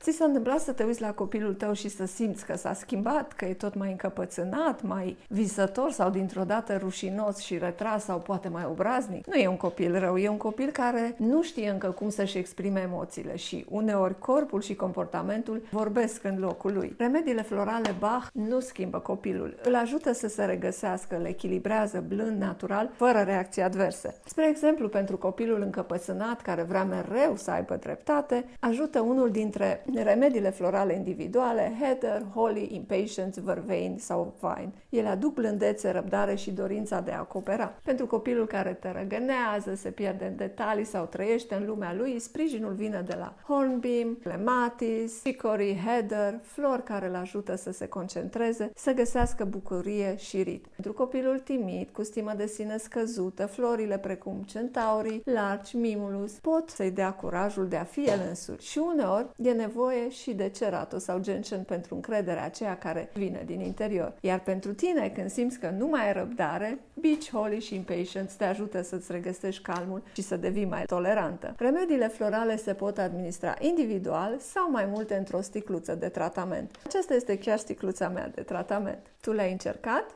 Ți s-a întâmplat să te uiți la copilul tău și să simți că s-a schimbat, că e tot mai încăpățânat, mai visător sau dintr-o dată rușinos și retras sau poate mai obraznic? Nu e un copil rău, e un copil care nu știe încă cum să-și exprime emoțiile și uneori corpul și comportamentul vorbesc în locul lui. Remediile florale Bach nu schimbă copilul, îl ajută să se regăsească, îl echilibrează blând, natural, fără reacții adverse. Spre exemplu, pentru copilul încăpățânat care vrea mereu să aibă dreptate, ajută unul dintre remediile florale individuale, Heather, Holly, Impatience, Vervain sau Vine. Ele aduc blândețe, răbdare și dorința de a coopera. Pentru copilul care tărăgânează, se pierde în detalii sau trăiește în lumea lui, sprijinul vine de la Hornbeam, Clematis, Chicory, Heather, flori care îl ajută să se concentreze, să găsească bucurie și ritm. Pentru copilul timid, cu stimă de sine scăzută, florile precum Centaurii, Larch, Mimulus pot să-i dea curajul de a fi el însuși și uneori e nevoie și de cerato sau gentian pentru încrederea aceea care vine din interior. Iar pentru tine, când simți că nu mai ai răbdare, Beach, Holly și Impatience te ajută să-ți regăsești calmul și să devii mai tolerantă. Remediile florale se pot administra individual sau mai multe într-o sticluță de tratament. Aceasta este chiar sticluța mea de tratament. Tu le-ai încercat?